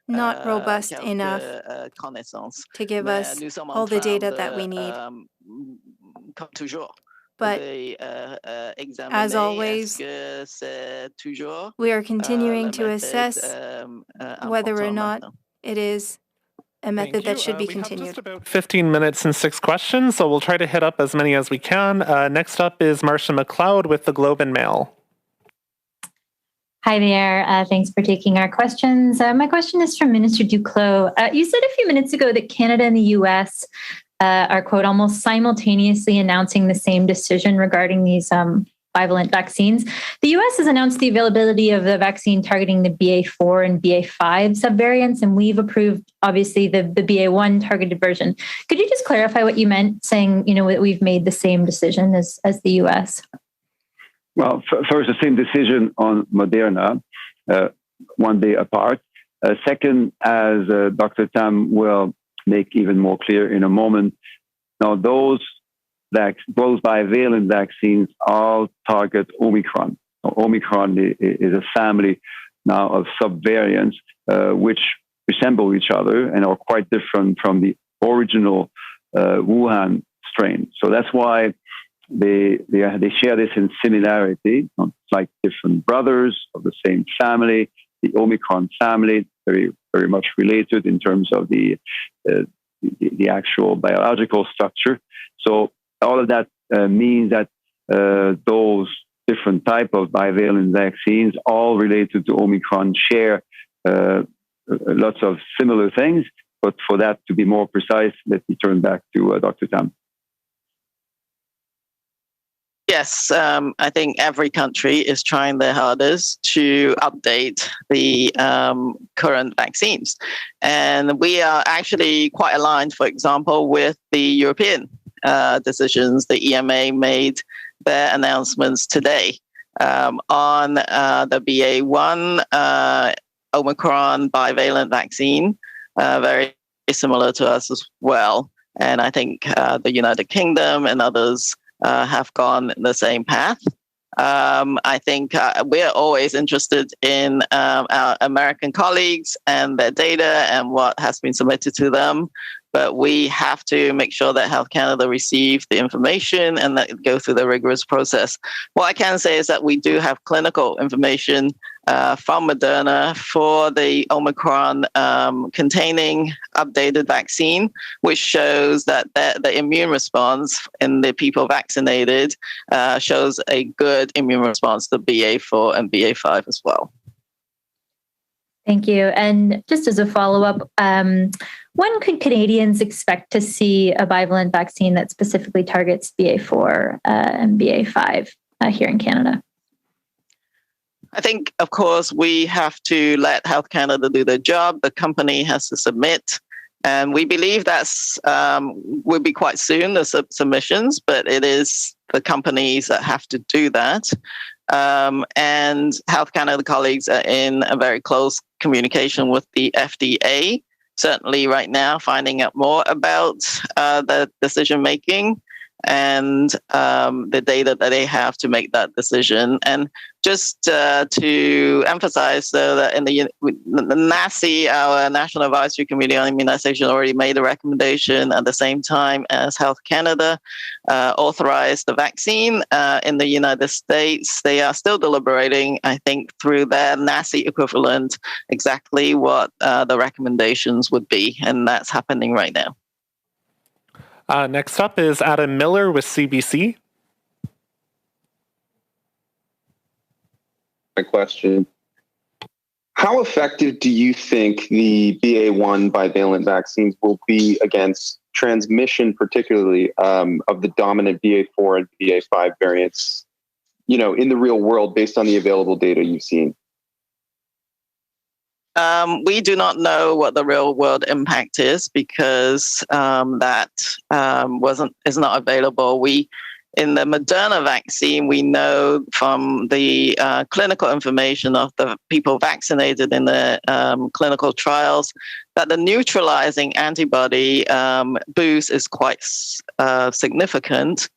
not robust enough to give us all the data that we need. But as always, we are continuing to assess whether or not it is a method that should be continued. We have just about 15 minutes and 6 questions, so we'll try to hit up as many as we can. Next up is Marcia McLeod with the Globe and Mail. Hi there. Thanks for taking our questions. My question is from Minister Duclos. You said a few minutes ago that Canada and the U.S. Are, quote, almost simultaneously announcing the same decision regarding these bivalent vaccines. The U.S. has announced the availability of the vaccine targeting the BA4 and BA5 subvariants, and we've approved, obviously, the BA1 targeted version. Could you just clarify what you meant, saying, that we've made the same decision as the U.S.? Well, first, the same decision on Moderna, one day apart. Second, as Dr. Tam will make even more clear in a moment, now those bivalent vaccines all target Omicron. Omicron is a family now of subvariants which resemble each other and are quite different from the original Wuhan strain. So that's why they share this in similarity. It's like different brothers of the same family. The Omicron family, very, very much related in terms of the actual biological structure. So all of that means that those different type of bivalent vaccines, all related to Omicron, share lots of similar things. But for that to be more precise, let me turn back to Dr. Tam. Yes, I think every country is trying their hardest to update the current vaccines. And we are actually quite aligned, for example, with the European decisions. The EMA made their announcements today on the BA1 Omicron bivalent vaccine, very similar to us as well. And I think the United Kingdom and others have gone the same path. I think we're always interested in our American colleagues and their data and what has been submitted to them. But we have to make sure that Health Canada receive the information and that it go through the rigorous process. What I can say is that we do have clinical information from Moderna for the Omicron-containing updated vaccine, which shows that the immune response in the people vaccinated shows a good immune response to BA4 and BA5 as well. Thank you. And just as a follow-up, when could Canadians expect to see a bivalent vaccine that specifically targets BA4 and BA5 here in Canada? I think, of course, we have to let Health Canada do their job. The company has to submit. And we believe that's will be quite soon, the submissions, but it is the companies that have to do that. And Health Canada colleagues are in a very close communication with the FDA, certainly right now, finding out more about the decision-making and the data that they have to make that decision. And just to emphasize, though, that in the NACI, our National Advisory Committee on Immunization, already made a recommendation at the same time as Health Canada authorized the vaccine in the United States. They are still deliberating, I think, through their NACI equivalent, exactly what the recommendations would be. And that's happening right now. Next up is Adam Miller with CBC. My question. How effective do you think the BA1 bivalent vaccines will be against transmission, particularly of the dominant BA4 and BA5 variants, in the real world, based on the available data you've seen? We do not know what the real world impact is because that is not available. In the Moderna vaccine, we know from the clinical information of the people vaccinated in the clinical trials that the neutralizing antibody boost is quite significant.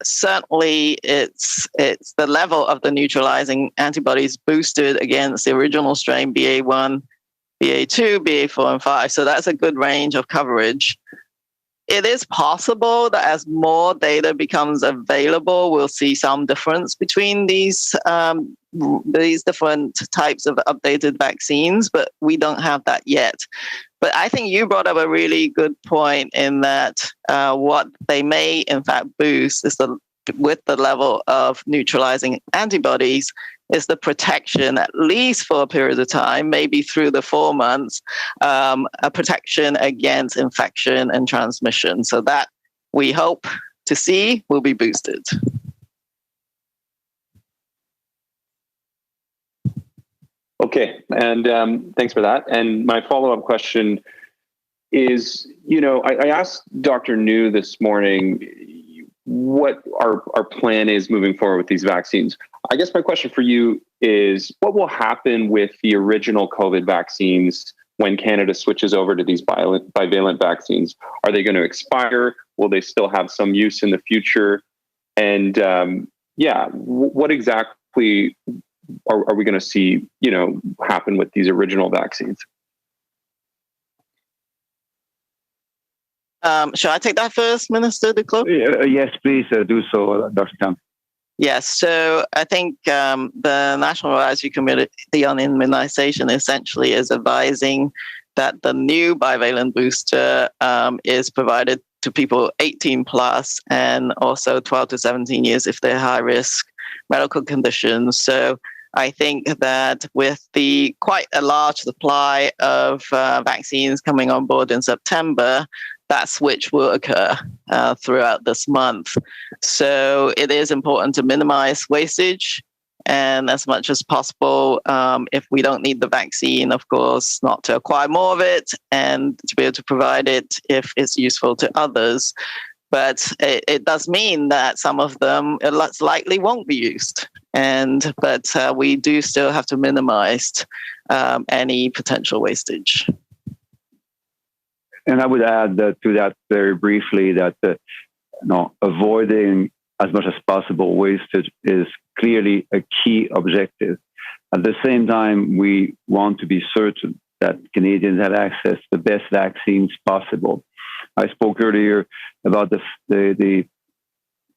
Certainly, it's the level of the neutralizing antibodies boosted against the original strain BA1, BA2, BA4, and 5. So that's a good range of coverage. It is possible that as more data becomes available, we'll see some difference between these different types of updated vaccines, but we don't have that yet. But I think you brought up a really good point in that what they may in fact boost is with the level of neutralizing antibodies is the protection, at least for a period of time, maybe through the 4 months, a protection against infection and transmission. So that we hope to see will be boosted. Okay, and thanks for that. And my follow-up question is, I asked Dr. New this morning what our plan is moving forward with these vaccines. I guess my question for you is, what will happen with the original COVID vaccines when Canada switches over to these bivalent vaccines? Are they going to expire? Will they still have some use in the future? And what exactly are we going to see, happen with these original vaccines? Shall I take that first, Minister Duclos? Yes, please do so, Dr. Tam. Yes, so I think the National Advisory Committee on Immunization essentially is advising that the new bivalent booster is provided to people 18 plus and also 12 to 17 years if they're high risk medical conditions. So I think that with the quite a large supply of vaccines coming on board in September, that switch will occur throughout this month. So it is important to minimize wastage and as much as possible, if we don't need the vaccine, of course, not to acquire more of it and to be able to provide it if it's useful to others. But it does mean that some of them likely won't be used. But we do still have to minimize any potential wastage. And I would add to that very briefly that avoiding as much as possible wastage is clearly a key objective. At the same time, we want to be certain that Canadians have access to the best vaccines possible. I spoke earlier about the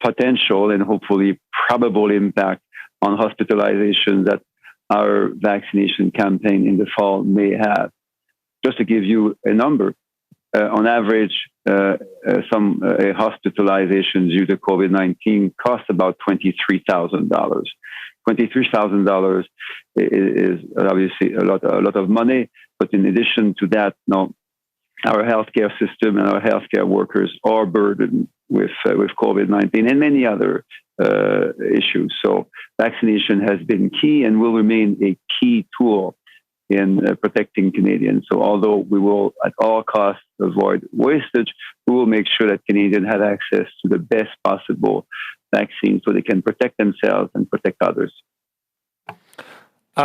potential and hopefully probable impact on hospitalization that our vaccination campaign in the fall may have. Just to give you a number, on average, some hospitalization due to COVID-19 costs about $23,000. $23,000 is obviously a lot of money, but in addition to that, our healthcare system and our healthcare workers are burdened with COVID-19 and many other issues. So vaccination has been key and will remain a key tool in protecting Canadians. So although we will at all costs avoid wastage, we will make sure that Canadians have access to the best possible vaccine so they can protect themselves and protect others.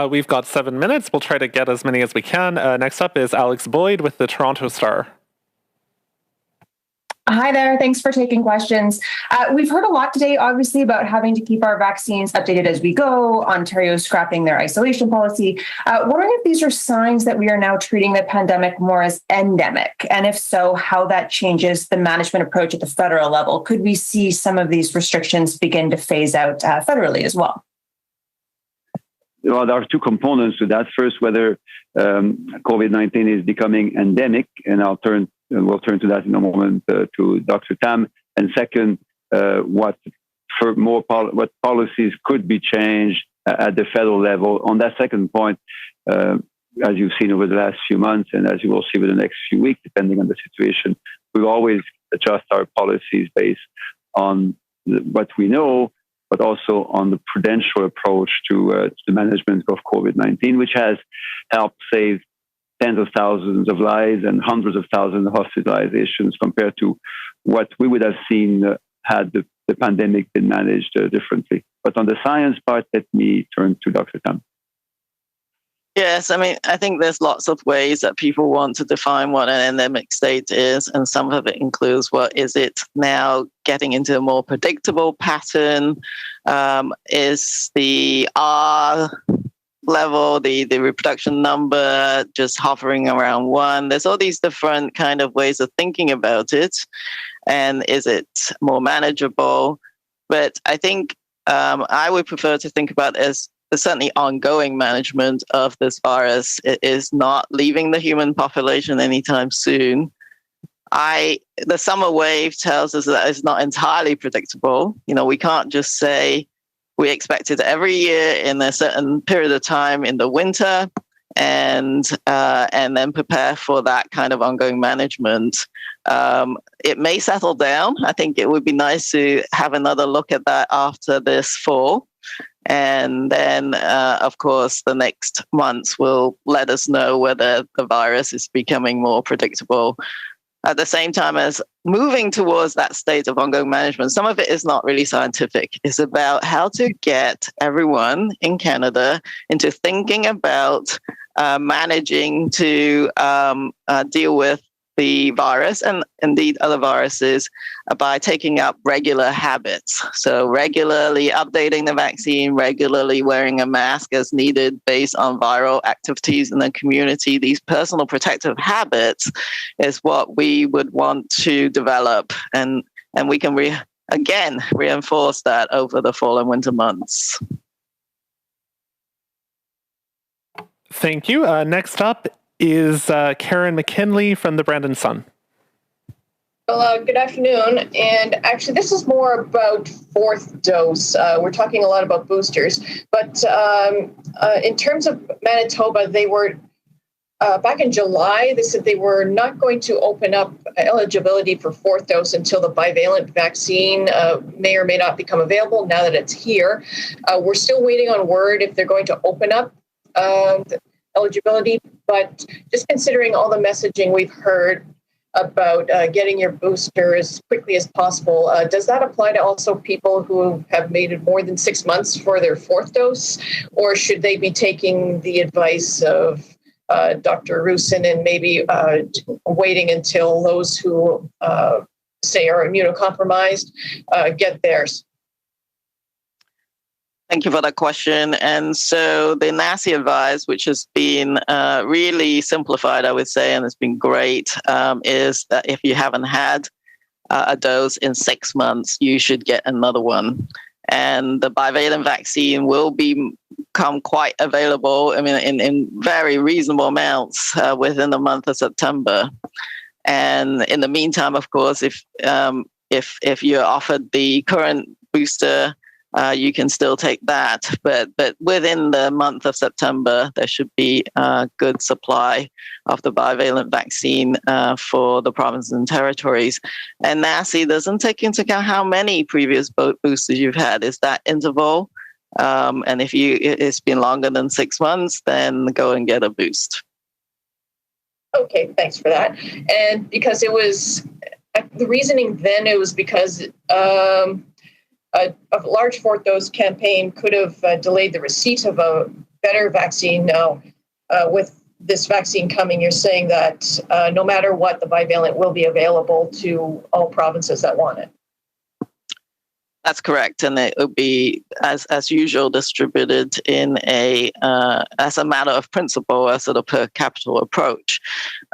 We've got 7 minutes. We'll try to get as many as we can. Next up is Alex Boyd with the Toronto Star. Hi there. Thanks for taking questions. We've heard a lot today, obviously, about having to keep our vaccines updated as we go. Ontario scrapping their isolation policy. Wondering if these are signs that we are now treating the pandemic more as endemic, and if so, how that changes the management approach at the federal level. Could we see some of these restrictions begin to phase out federally as well? Well, there are two components to that. First, whether COVID-19 is becoming endemic, and we'll turn to that in a moment to Dr. Tam. And second, what policies could be changed at the federal level. On that second point, as you've seen over the last few months, and as you will see over the next few weeks, depending on the situation, we always adjust our policies based on what we know, but also on the prudential approach to the management of COVID-19, which has helped save tens of thousands of lives and hundreds of thousands of hospitalizations compared to what we would have seen had the pandemic been managed differently. But on the science part, let me turn to Dr. Tam. Yes, I mean, I think there's lots of ways that people want to define what an endemic state is, and some of it includes what is it now getting into a more predictable pattern? Is the R level, the reproduction number, just hovering around 1? There's all these different kind of ways of thinking about it, and is it more manageable? But I think I would prefer to think about it as certainly ongoing management of this virus. It is not leaving the human population anytime soon. The summer wave tells us that it's not entirely predictable. We can't just say we expect it every year in a certain period of time in the winter and then prepare for that kind of ongoing management. It may settle down. I think it would be nice to have another look at that after this fall. And then, of course, the next months will let us know whether the virus is becoming more predictable. At the same time as moving towards that state of ongoing management, some of it is not really scientific. It's about how to get everyone in Canada into thinking about managing to deal with the virus and indeed other viruses by taking up regular habits. So regularly updating the vaccine, regularly wearing a mask as needed based on viral activities in the community. These personal protective habits is what we would want to develop. And we can reinforce that over the fall and winter months. Thank you. Next up is Karen McKinley from the Brandon Sun. Well, good afternoon. And actually, this is more about fourth dose. We're talking a lot about boosters. But in terms of Manitoba, they were, back in July, they said they were not going to open up eligibility for fourth dose until the bivalent vaccine may or may not become available. Now that it's here, we're still waiting on word if they're going to open up eligibility, but just considering all the messaging we've heard about getting your booster as quickly as possible, does that apply to also people who have made it more than 6 months for their fourth dose, or should they be taking the advice of Dr. Roussin and maybe waiting until those who say are immunocompromised get theirs? Thank you for that question. And so the NACI advice, which has been really simplified, I would say, and it's been great, is that if you haven't had a dose in 6 months, you should get another one. And the bivalent vaccine will become quite available, I mean, in very reasonable amounts within the month of September. And in the meantime, of course, if you're offered the current booster, you can still take that, but within the month of September, there should be a good supply of the bivalent vaccine for the provinces and territories. And NACI doesn't take into account how many previous boosters you've had. Is that interval? And if it's been longer than 6 months, then go and get a boost. Okay, thanks for that. And because it was, the reasoning then, it was because a large fourth dose campaign could have delayed the receipt of a better vaccine. Now, with this vaccine coming, you're saying that no matter what, the bivalent will be available to all provinces that want it. That's correct, and it will be as usual distributed in as a matter of principle, a sort of per capita approach,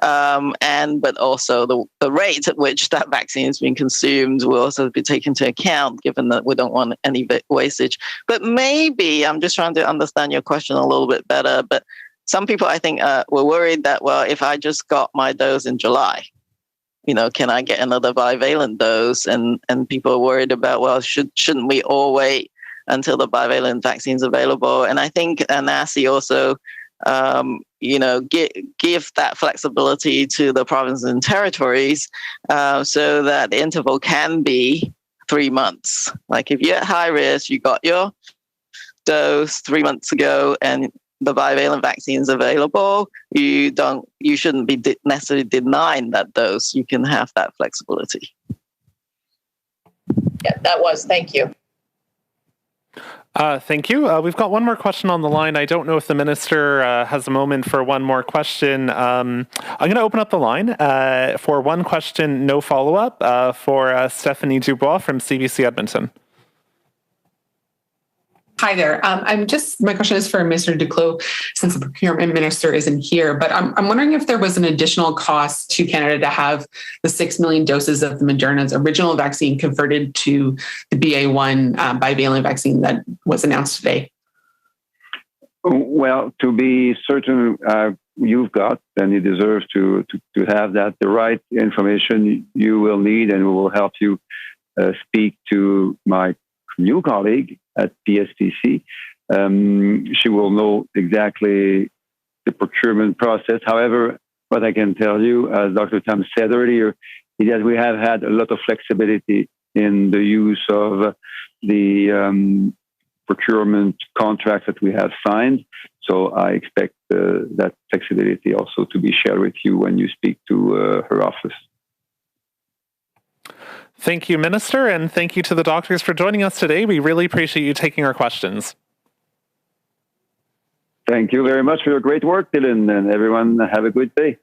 but also the rate at which that vaccine is being consumed will also be taken into account, given that we don't want any wastage. But maybe I'm just trying to understand your question a little bit better. But some people, I think, were worried that, well, if I just got my dose in July, can I get another bivalent dose? And people are worried about, well, shouldn't we all wait until the bivalent vaccine is available. And I think NACI also, give that flexibility to the provinces and territories so that the interval can be 3 months. Like if you're at high risk, you got your dose 3 months ago and the bivalent vaccine is available, you shouldn't be necessarily denying that dose. You can have that flexibility. Yeah, thank you. Thank you. We've got one more question on the line. I don't know if the minister has a moment for one more question. I'm going to open up the line for one question, no follow-up, for Stephanie Dubois from CBC Edmonton. Hi there. My question is for Mr. Duclos, since the procurement minister isn't here, but I'm wondering if there was an additional cost to Canada to have the 6 million doses of the Moderna's original vaccine converted to the BA1 bivalent vaccine that was announced today. Well, to be certain you've got, and you deserve to have that, the right information you will need, and we will help you speak to my new colleague at PSTC. She will know exactly the procurement process. However, what I can tell you, as Dr. Tam said earlier, is that we have had a lot of flexibility in the use of the procurement contracts that we have signed. So I expect that flexibility also to be shared with you when you speak to her office. Thank you, Minister, and thank you to the doctors for joining us today. We really appreciate you taking our questions. Thank you very much for your great work, Dylan, and everyone have a good day.